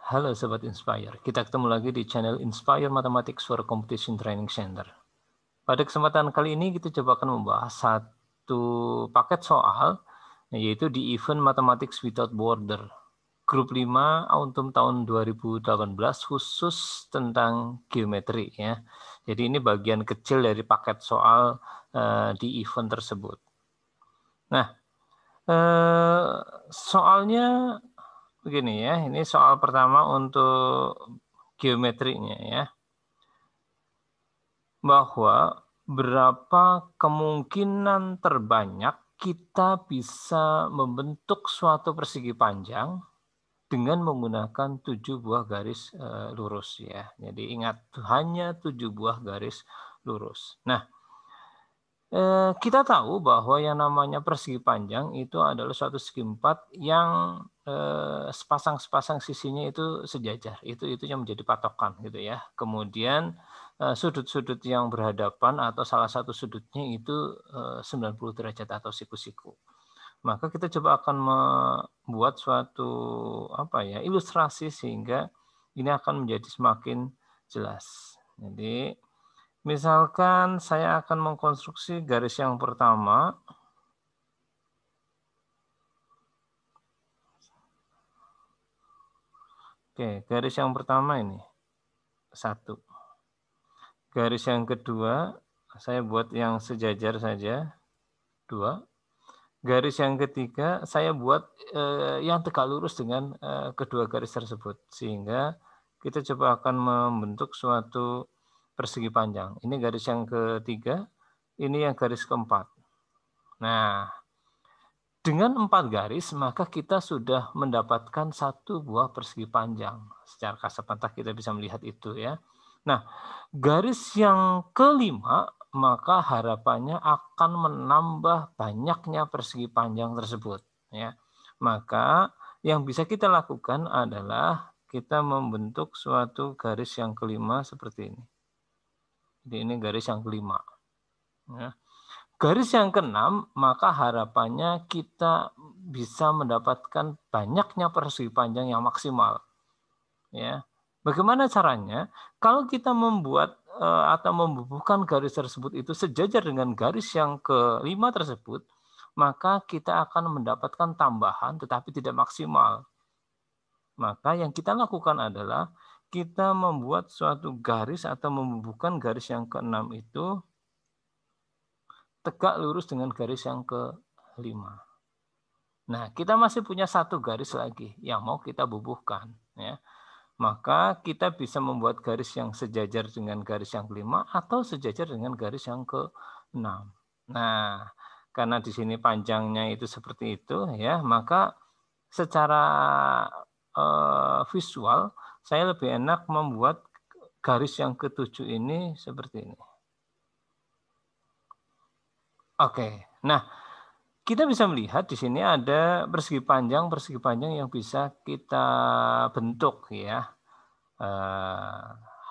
Halo Sobat Inspire, kita ketemu lagi di channel Inspire Mathematics for Competition Training Center. Pada kesempatan kali ini kita coba akan membahas satu paket soal, yaitu di Event Mathematics Without Border, Grup 5 Autumn tahun 2018 khusus tentang geometri ya. Jadi ini bagian kecil dari paket soal di event tersebut. Nah, soalnya begini ya, ini soal pertama untuk geometrinya ya. Bahwa berapa kemungkinan terbanyak kita bisa membentuk suatu persegi panjang dengan menggunakan 7 buah garis lurus ya. Jadi ingat hanya 7 buah garis lurus. Nah, kita tahu bahwa yang namanya persegi panjang itu adalah suatu segi empat yang sepasang-sepasang sisinya itu sejajar. Itu yang menjadi patokan gitu ya. Kemudian sudut-sudut yang berhadapan atau salah satu sudutnya itu 90 derajat atau siku-siku. Maka kita coba akan membuat suatu ilustrasi sehingga ini akan menjadi semakin jelas. Jadi misalkan saya akan mengkonstruksi garis yang pertama. Oke, garis yang pertama ini 1. Garis yang kedua, saya buat yang sejajar saja, 2. Garis yang ketiga, saya buat yang tegak lurus dengan kedua garis tersebut. Sehingga kita coba akan membentuk suatu persegi panjang. Ini garis yang ketiga, ini yang garis keempat. Nah, dengan 4 garis, maka kita sudah mendapatkan satu buah persegi panjang. Secara kasat mata kita bisa melihat itu ya. Nah, garis yang kelima, maka harapannya akan menambah banyaknya persegi panjang tersebut. Ya. Maka yang bisa kita lakukan adalah kita membentuk suatu garis yang kelima seperti ini. Jadi ini garis yang kelima. Ya. Garis yang keenam, maka harapannya kita bisa mendapatkan banyaknya persegi panjang yang maksimal. Ya, bagaimana caranya? Kalau kita membuat atau membubuhkan garis tersebut itu sejajar dengan garis yang kelima tersebut, maka kita akan mendapatkan tambahan tetapi tidak maksimal. Maka yang kita lakukan adalah kita membuat suatu garis atau membubuhkan garis yang keenam itu tegak lurus dengan garis yang kelima. Nah, kita masih punya satu garis lagi yang mau kita bubuhkan. Ya. Maka kita bisa membuat garis yang sejajar dengan garis yang kelima atau sejajar dengan garis yang keenam. Nah, karena di sini panjangnya itu seperti itu, ya, maka secara visual saya lebih enak membuat garis yang ketujuh ini seperti ini. Oke, nah kita bisa melihat di sini ada persegi panjang yang bisa kita bentuk ya.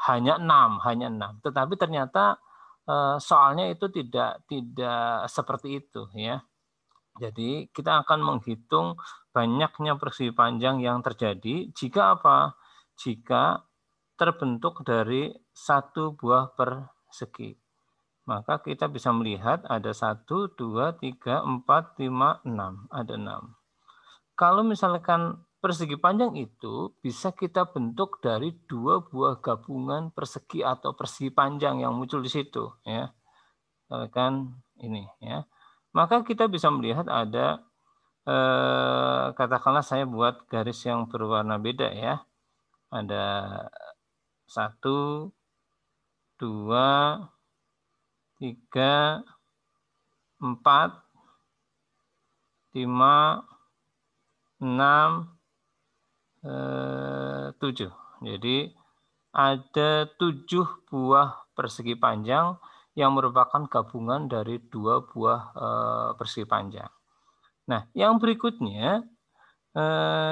Hanya 6. Tetapi ternyata soalnya itu tidak seperti itu ya. Jadi kita akan menghitung banyaknya persegi panjang yang terjadi jika apa? Jika terbentuk dari satu buah persegi. Maka kita bisa melihat ada 1, 2, 3, 4, 5, 6. Ada 6. Kalau misalkan persegi panjang itu bisa kita bentuk dari 2 buah gabungan persegi atau persegi panjang yang muncul di situ. Ya. Kan ini ya. Maka kita bisa melihat ada katakanlah saya buat garis yang berwarna beda ya. Ada 1, 2, 3, 4, 5, 6, 7. Jadi ada 7 buah persegi panjang yang merupakan gabungan dari 2 buah persegi panjang. Nah, yang berikutnya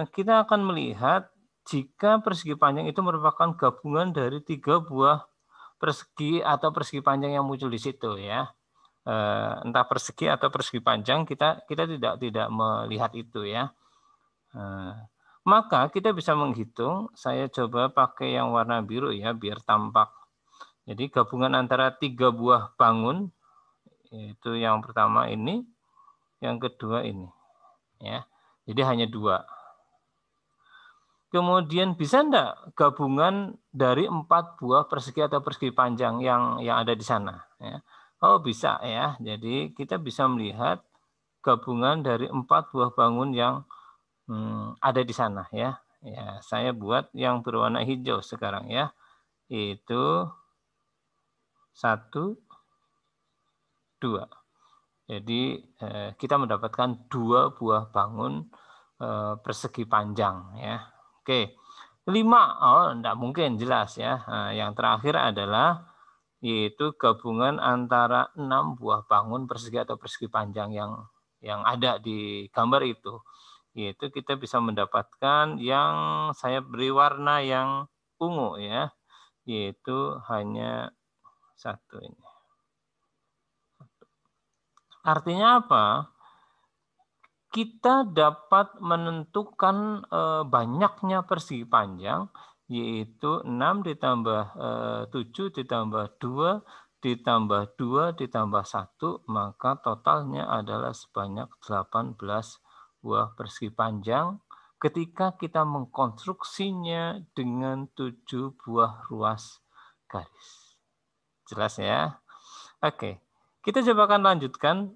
kita akan melihat jika persegi panjang itu merupakan gabungan dari 3 buah persegi atau persegi panjang yang muncul di situ ya. Entah persegi atau persegi panjang kita tidak melihat itu ya. Maka kita bisa menghitung, saya coba pakai yang warna biru ya, biar tampak. Jadi gabungan antara 3 buah bangun, yaitu yang pertama ini, yang kedua ini. Ya, jadi hanya 2. Kemudian bisa enggak gabungan dari 4 buah persegi atau persegi panjang yang ada di sana? Ya. Oh bisa ya, jadi kita bisa melihat gabungan dari 4 buah bangun yang ada di sana ya. Ya, saya buat yang berwarna hijau sekarang ya. Itu 1, 2. Jadi kita mendapatkan 2 buah bangun persegi panjang ya. Oke. 5, oh enggak mungkin jelas ya. Nah, yang terakhir adalah yaitu gabungan antara 6 buah bangun persegi atau persegi panjang yang ada di gambar itu. Yaitu kita bisa mendapatkan yang saya beri warna yang ungu ya, yaitu hanya 1 ini. Artinya apa? Kita dapat menentukan banyaknya persegi panjang, yaitu 6 ditambah 7 ditambah 2 ditambah 2 ditambah 1, maka totalnya adalah sebanyak 18 buah persegi panjang ketika kita mengkonstruksinya dengan 7 buah ruas garis. Jelas ya? Oke. Kita coba akan lanjutkan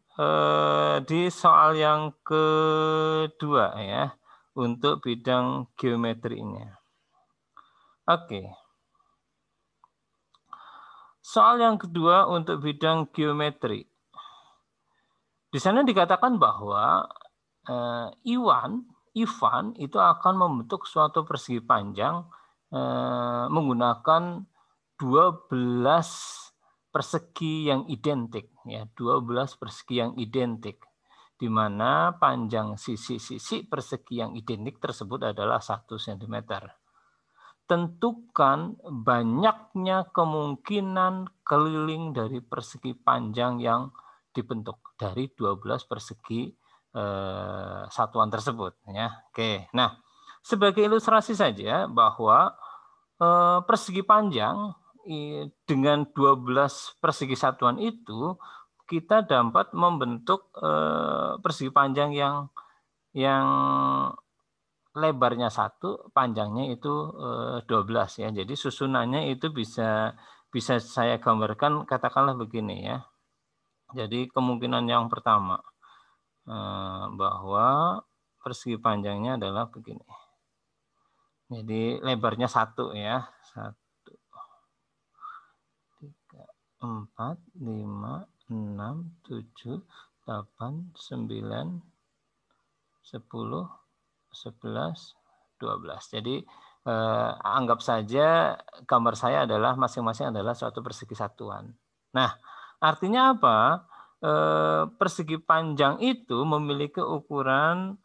di soal yang kedua ya, untuk bidang geometrinya. Oke. Soal yang kedua untuk bidang geometri. Di sana dikatakan bahwa Ivan itu akan membentuk suatu persegi panjang menggunakan 12 persegi yang identik ya, 12 persegi yang identik, di mana panjang sisi-sisi persegi yang identik tersebut adalah 1 cm. Tentukan banyaknya kemungkinan keliling dari persegi panjang yang dibentuk dari 12 persegi satuan tersebut ya. Oke. Nah, sebagai ilustrasi saja bahwa persegi panjang dengan 12 persegi satuan itu kita dapat membentuk persegi panjang yang lebarnya 1, panjangnya itu 12 ya. Jadi susunannya itu bisa saya gambarkan katakanlah begini ya. Jadi kemungkinan yang pertama bahwa persegi panjangnya adalah begini. Jadi lebarnya 1 ya. 1, 3, 4, 5, 6, 7, 8, 9, 10, 11, 12. Jadi anggap saja gambar saya adalah masing-masing adalah suatu persegi satuan. Nah, artinya apa? Persegi panjang itu memiliki ukuran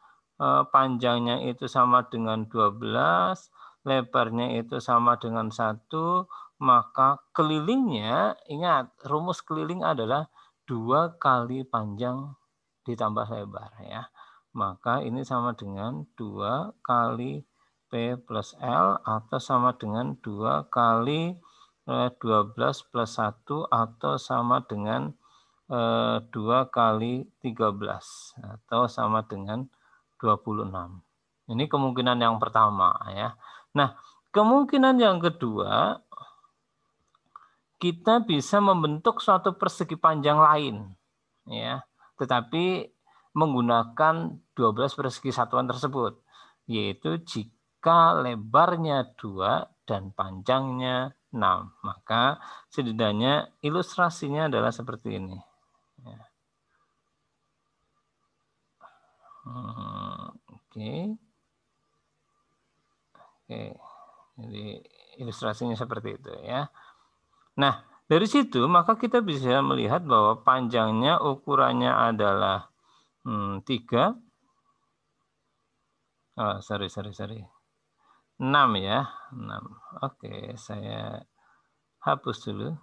panjangnya itu sama dengan 12, lebarnya itu sama dengan 1, maka kelilingnya, ingat rumus keliling adalah 2 kali panjang ditambah lebar ya. Maka ini sama dengan 2 kali P plus L atau sama dengan 2 kali 12 plus 1 atau sama dengan 2 kali 13 atau sama dengan 26. Ini kemungkinan yang pertama ya. Nah, kemungkinan yang kedua, kita bisa membentuk suatu persegi panjang lain ya, tetapi menggunakan 12 persegi satuan tersebut, yaitu jika lebarnya 2 dan panjangnya 6, maka setidaknya ilustrasinya adalah seperti ini. Ya. Oke. Jadi ilustrasinya seperti itu ya. Nah, dari situ maka kita bisa melihat bahwa panjangnya ukurannya adalah 3. Oh, sorry. 6 ya. 6. Oke, saya hapus dulu.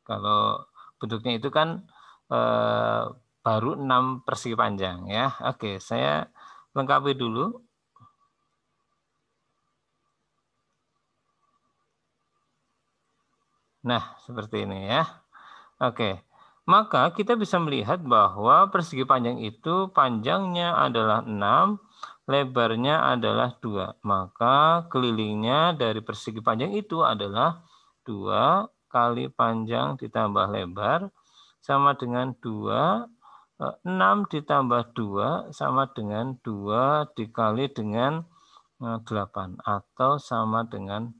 Kalau bentuknya itu kan baru 6 persegi panjang ya. Oke, saya lengkapi dulu. Nah, seperti ini ya. Oke. Maka kita bisa melihat bahwa persegi panjang itu panjangnya adalah 6, lebarnya adalah 2. Maka kelilingnya dari persegi panjang itu adalah 2 kali panjang ditambah lebar sama dengan 2. 6 ditambah 2 sama dengan 2 dikali dengan 8 atau sama dengan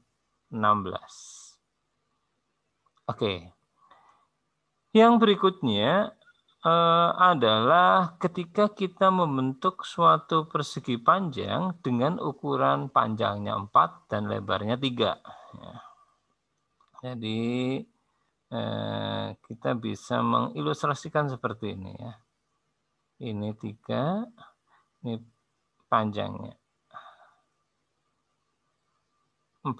16. Oke. Yang berikutnya adalah ketika kita membentuk suatu persegi panjang dengan ukuran panjangnya 4 dan lebarnya 3. Ya. Jadi kita bisa mengilustrasikan seperti ini ya. Ini 3, ini panjangnya 4.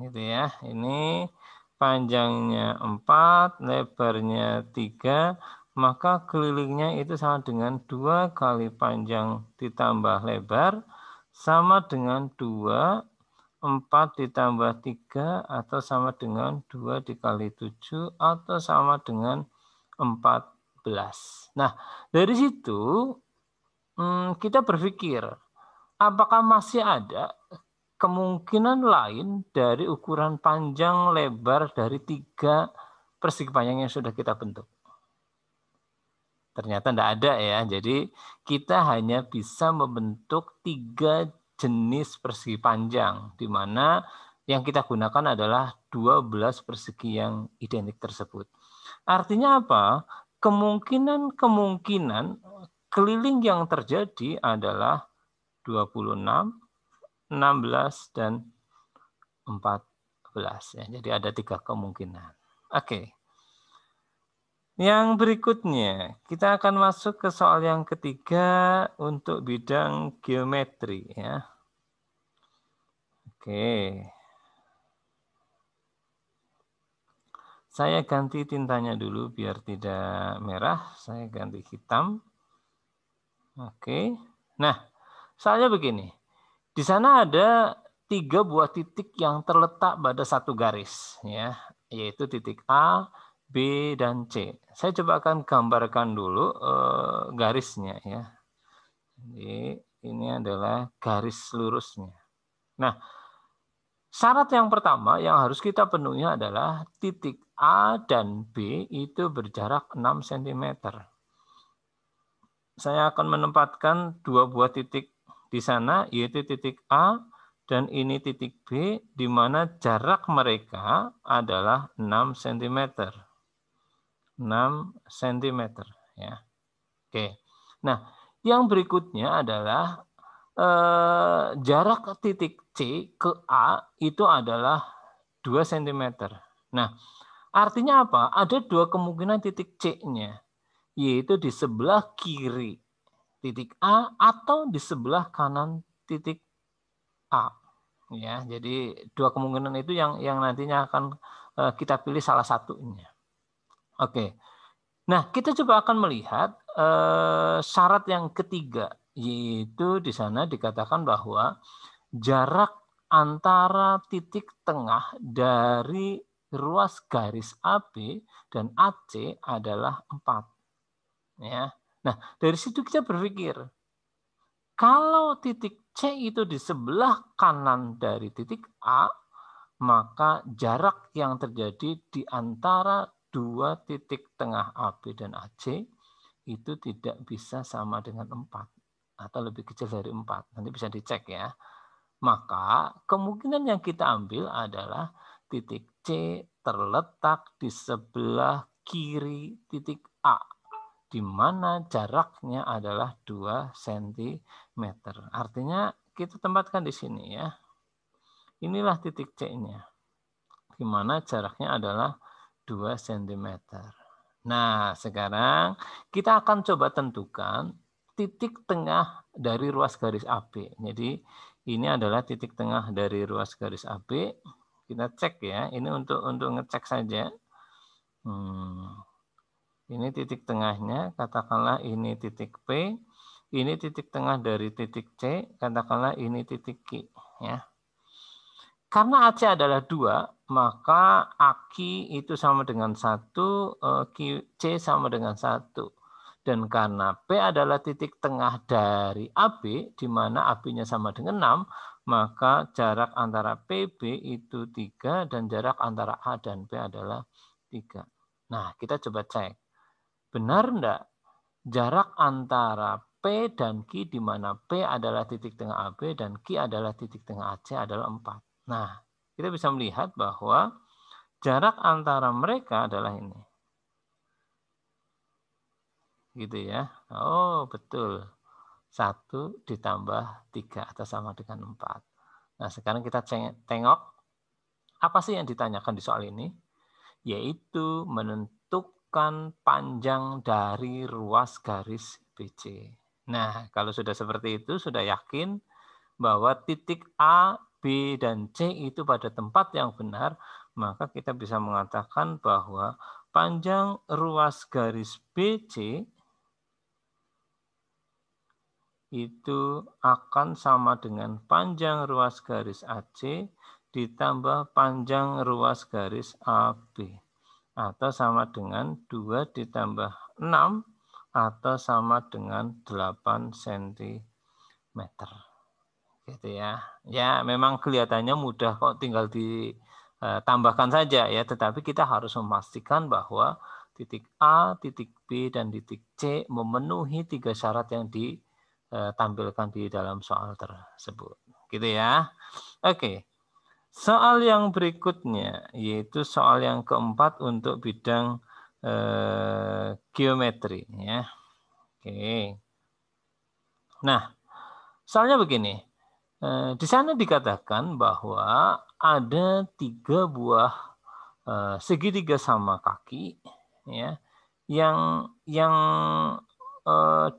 Gitu ya. Ini panjangnya 4, lebarnya 3, maka kelilingnya itu sama dengan 2 kali panjang ditambah lebar, sama dengan 2, 4 ditambah 3, atau sama dengan 2 dikali 7, atau sama dengan 14. Nah, dari situ kita berpikir, apakah masih ada kemungkinan lain dari ukuran panjang lebar dari 3 persegi panjang yang sudah kita bentuk? Ternyata tidak ada ya. Jadi kita hanya bisa membentuk 3 jenis persegi panjang, di mana yang kita gunakan adalah 12 persegi yang identik tersebut. Artinya apa? Kemungkinan keliling yang terjadi adalah 26, 16, dan 14 ya. Jadi ada 3 kemungkinan. Oke. Yang berikutnya, kita akan masuk ke soal yang ketiga untuk bidang geometri ya. Oke. Saya ganti tintanya dulu biar tidak merah, saya ganti hitam. Oke. Nah, soalnya begini. Di sana ada 3 buah titik yang terletak pada satu garis ya, yaitu titik A, B, dan C. Saya coba akan gambarkan dulu garisnya ya. Jadi ini adalah garis lurusnya. Nah, syarat yang pertama yang harus kita penuhi adalah titik A dan B itu berjarak 6 cm. Saya akan menempatkan 2 buah titik di sana, yaitu titik A dan ini titik B, di mana jarak mereka adalah 6 cm. 6 cm ya. Oke. Nah, yang berikutnya adalah jarak titik C ke A itu adalah 2 cm. Nah, artinya apa? Ada 2 kemungkinan titik C-nya, yaitu di sebelah kiri titik A atau di sebelah kanan titik A. Ya, jadi 2 kemungkinan itu yang nantinya akan kita pilih salah satunya. Oke. Nah, kita coba akan melihat syarat yang ketiga, yaitu di sana dikatakan bahwa jarak antara titik tengah dari ruas garis AB dan AC adalah 4. Ya. Nah, dari situ kita berpikir, kalau titik C itu di sebelah kanan dari titik A, maka jarak yang terjadi di antara 2 titik tengah AB dan AC itu tidak bisa sama dengan 4 atau lebih kecil dari 4. Nanti bisa dicek ya. Maka kemungkinan yang kita ambil adalah titik C terletak di sebelah kiri titik A, di mana jaraknya adalah 2 cm. Artinya kita tempatkan di sini ya. Inilah titik C-nya, di mana jaraknya adalah 2 cm. Nah, sekarang kita akan coba tentukan titik tengah dari ruas garis AB. Jadi, ini adalah titik tengah dari ruas garis AB. Kita cek ya, ini untuk ngecek saja. Ini titik tengahnya, katakanlah ini titik P. Ini titik tengah dari titik C, katakanlah ini titik Q. Ya. Karena AC adalah 2, maka AQ itu sama dengan 1, C sama dengan 1. Dan karena P adalah titik tengah dari AB, di mana AB-nya sama dengan 6, maka jarak antara PB itu 3 dan jarak antara A dan P adalah 3. Nah, kita coba cek. Benar enggak jarak antara P dan Q, di mana P adalah titik tengah AB dan Q adalah titik tengah AC adalah 4. Nah, kita bisa melihat bahwa jarak antara mereka adalah ini. Gitu ya. Oh, betul. 1 ditambah 3 atau sama dengan 4. Nah, sekarang kita tengok apa sih yang ditanyakan di soal ini? Yaitu menentukan panjang dari ruas garis BC. Nah, kalau sudah seperti itu, sudah yakin bahwa titik A, B, dan C itu pada tempat yang benar, maka kita bisa mengatakan bahwa panjang ruas garis BC itu akan sama dengan panjang ruas garis AC ditambah panjang ruas garis AB. Atau sama dengan 2 ditambah 6 atau sama dengan 8 cm. Gitu ya. Ya, memang kelihatannya mudah kok, tinggal ditambahkan saja ya, tetapi kita harus memastikan bahwa titik A, titik B, dan titik C memenuhi 3 syarat yang ditampilkan di dalam soal tersebut. Gitu ya. Oke. Soal yang berikutnya yaitu soal yang keempat untuk bidang geometri ya. Oke. Nah, soalnya begini. Di sana dikatakan bahwa ada 3 buah segitiga sama kaki ya yang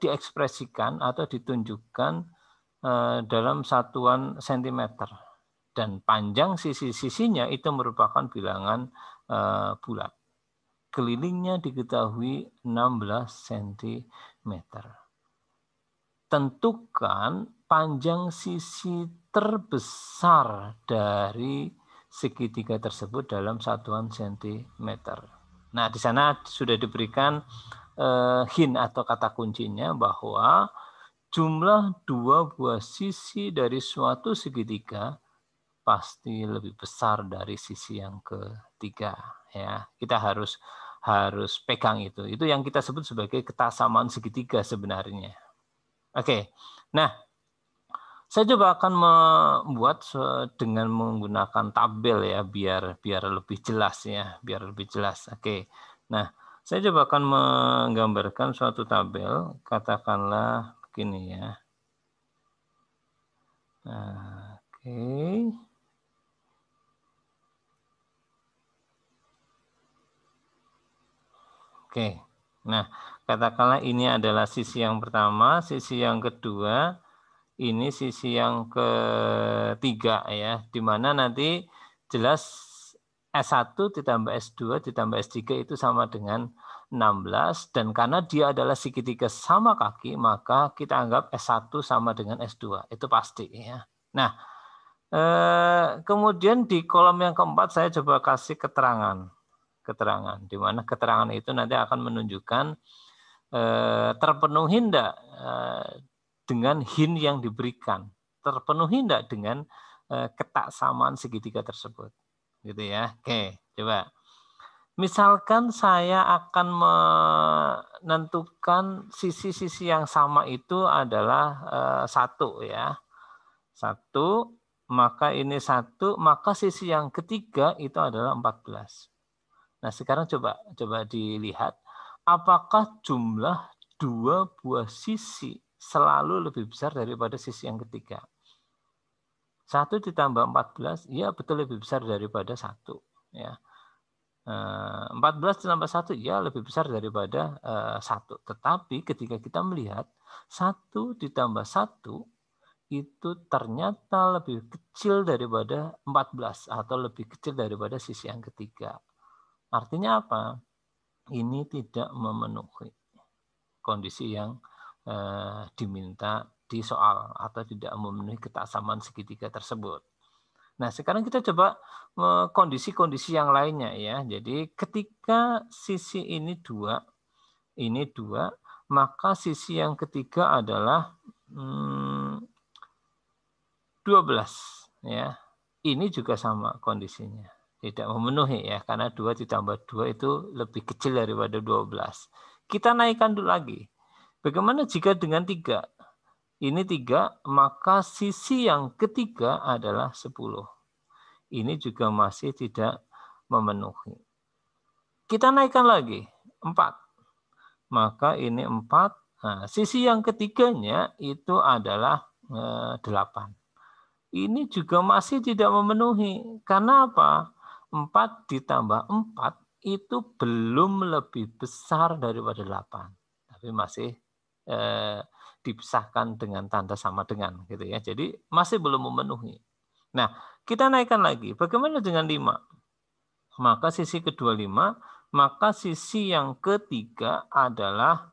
diekspresikan atau ditunjukkan dalam satuan sentimeter, dan panjang sisi-sisinya itu merupakan bilangan bulat. Kelilingnya diketahui 16 cm. Tentukan panjang sisi terbesar dari segitiga tersebut dalam satuan sentimeter. Nah, di sana sudah diberikan hint atau kata kuncinya bahwa jumlah 2 buah sisi dari suatu segitiga pasti lebih besar dari sisi yang ketiga ya. Kita harus pegang itu. Itu yang kita sebut sebagai kesamaan segitiga sebenarnya. Oke. Nah, saya coba akan membuat dengan menggunakan tabel ya, biar lebih jelas ya, biar lebih jelas. Oke. Nah, saya coba akan menggambarkan suatu tabel, katakanlah begini ya. Nah, oke. Oke. Nah, katakanlah ini adalah sisi yang pertama, sisi yang kedua, ini sisi yang ketiga ya, di mana nanti jelas S1 ditambah S2 ditambah S3 itu sama dengan 16, dan karena dia adalah segitiga sama kaki, maka kita anggap S1 sama dengan S2. Itu pasti ya. Nah, kemudian di kolom yang keempat saya coba kasih keterangan, di mana keterangan itu nanti akan menunjukkan terpenuhi enggak dengan hint yang diberikan, terpenuhi enggak dengan ketaksamaan segitiga tersebut, gitu ya. Oke, coba. Misalkan saya akan menentukan sisi-sisi yang sama itu adalah 1 ya. 1, maka ini 1, maka sisi yang ketiga itu adalah 14. Nah, sekarang coba dilihat apakah jumlah 2 buah sisi selalu lebih besar daripada sisi yang ketiga. 1 ditambah 14, ya betul lebih besar daripada 1 ya. 14 ditambah 1 ya lebih besar daripada 1. Tetapi ketika kita melihat 1 ditambah 1 itu ternyata lebih kecil daripada 14 atau lebih kecil daripada sisi yang ketiga. Artinya apa? Ini tidak memenuhi kondisi yang diminta di soal atau tidak memenuhi ketaksamaan segitiga tersebut. Nah, sekarang kita coba kondisi-kondisi yang lainnya ya. Jadi ketika sisi ini 2, maka sisi yang ketiga adalah 12 ya. Ini juga sama kondisinya. Tidak memenuhi ya, karena 2 ditambah 2 itu lebih kecil daripada 12. Kita naikkan dulu lagi. Bagaimana jika dengan 3? Ini 3, maka sisi yang ketiga adalah 10. Ini juga masih tidak memenuhi. Kita naikkan lagi, 4. Maka ini 4. Nah, sisi yang ketiganya itu adalah 8. Ini juga masih tidak memenuhi. Karena apa? 4 ditambah 4 itu belum lebih besar daripada 8. Tapi masih dipisahkan dengan tanda sama dengan gitu ya. Jadi masih belum memenuhi. Nah, kita naikkan lagi. Bagaimana dengan 5? Maka sisi kedua 5, maka sisi yang ketiga adalah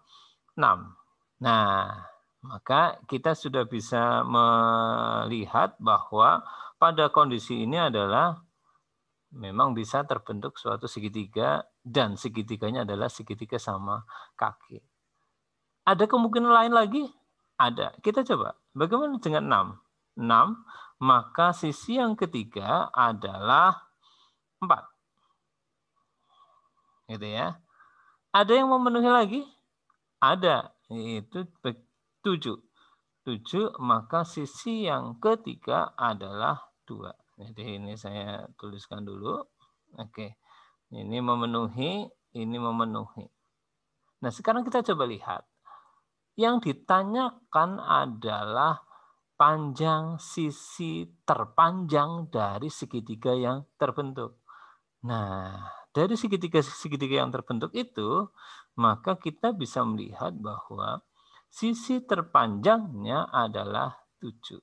6. Nah, maka kita sudah bisa melihat bahwa pada kondisi ini adalah memang bisa terbentuk suatu segitiga dan segitiganya adalah segitiga sama kaki. Ada kemungkinan lain lagi? Ada. Kita coba. Bagaimana dengan 6? 6, maka sisi yang ketiga adalah 4. Gitu ya. Ada yang memenuhi lagi? Ada. Itu 7. 7, maka sisi yang ketiga adalah 2. Jadi ini saya tuliskan dulu. Oke. Ini memenuhi, ini memenuhi. Nah, sekarang kita coba lihat. Yang ditanyakan adalah panjang sisi terpanjang dari segitiga yang terbentuk. Nah, dari segitiga yang terbentuk itu, maka kita bisa melihat bahwa sisi terpanjangnya adalah 7.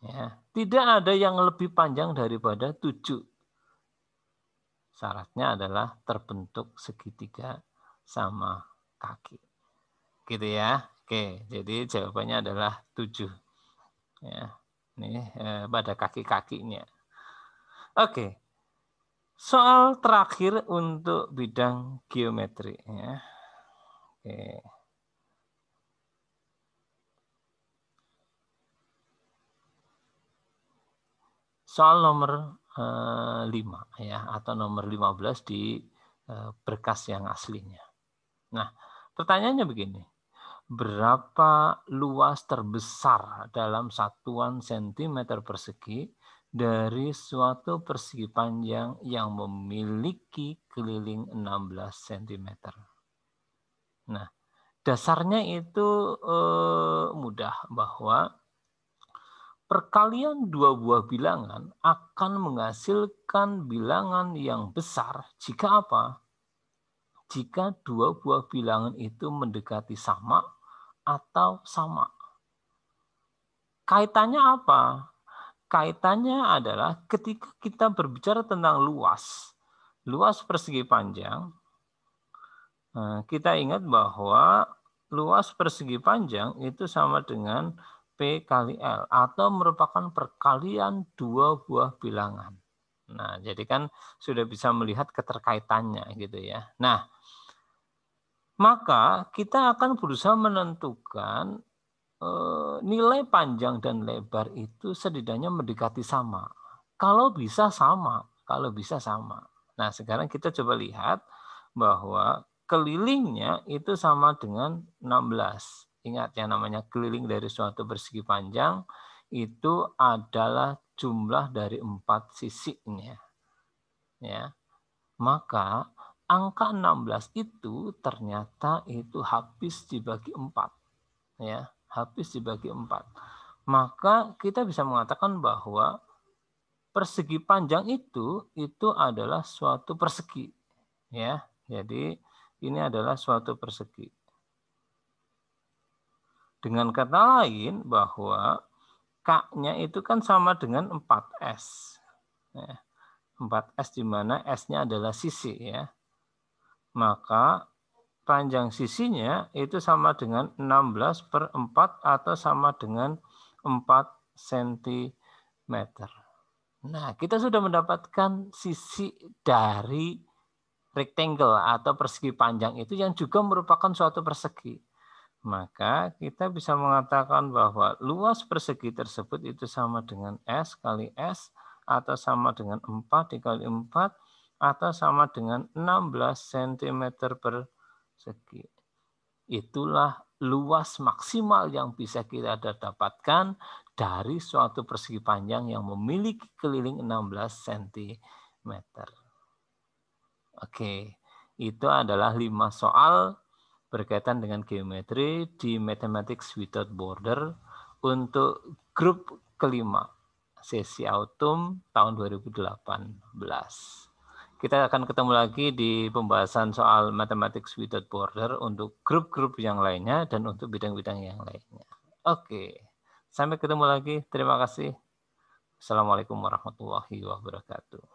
Ya, tidak ada yang lebih panjang daripada 7. Syaratnya adalah terbentuk segitiga sama kaki. Gitu ya. Oke, jadi jawabannya adalah 7. Ya, ini pada kaki-kakinya. Oke. Soal terakhir untuk bidang geometri ya. Oke. Soal nomor 5 ya, atau nomor 15 di berkas yang aslinya. Nah, pertanyaannya begini. Berapa luas terbesar dalam satuan sentimeter persegi dari suatu persegi panjang yang memiliki keliling 16 cm? Nah, dasarnya itu mudah, bahwa perkalian dua buah bilangan akan menghasilkan bilangan yang besar jika apa? Jika dua buah bilangan itu mendekati sama atau sama. Kaitannya apa? Kaitannya adalah ketika kita berbicara tentang luas persegi panjang, kita ingat bahwa luas persegi panjang itu sama dengan P kali L, atau merupakan perkalian dua buah bilangan. Nah, jadi kan sudah bisa melihat keterkaitannya gitu ya. Nah, maka kita akan berusaha menentukan nilai panjang dan lebar itu setidaknya mendekati sama. Kalau bisa sama. Nah, sekarang kita coba lihat bahwa kelilingnya itu sama dengan 16. Ingat ya, namanya keliling dari suatu persegi panjang itu adalah jumlah dari 4 sisinya. Ya. Maka angka 16 itu ternyata itu habis dibagi 4. Ya, habis dibagi 4. Maka kita bisa mengatakan bahwa persegi panjang itu adalah suatu persegi. Ya, jadi ini adalah suatu persegi. Dengan kata lain bahwa K-nya itu kan sama dengan 4S. Ya, 4S di mana S-nya adalah sisi ya. Maka panjang sisinya itu sama dengan 16/4 atau sama dengan 4 cm. meter. Nah, kita sudah mendapatkan sisi dari rectangle atau persegi panjang itu yang juga merupakan suatu persegi. Maka kita bisa mengatakan bahwa luas persegi tersebut itu sama dengan S kali S, atau sama dengan 4 dikali 4, atau sama dengan 16 cm persegi. Itulah luas maksimal yang bisa kita dapatkan dari suatu persegi panjang yang memiliki keliling 16 cm. Oke, itu adalah 5 soal berkaitan dengan geometri di Mathematics Without Border untuk grup kelima, sesi autumn tahun 2018. Kita akan ketemu lagi di pembahasan soal Mathematics Without Border untuk grup-grup yang lainnya dan untuk bidang-bidang yang lainnya. Oke, sampai ketemu lagi. Terima kasih. Assalamualaikum warahmatullahi wabarakatuh.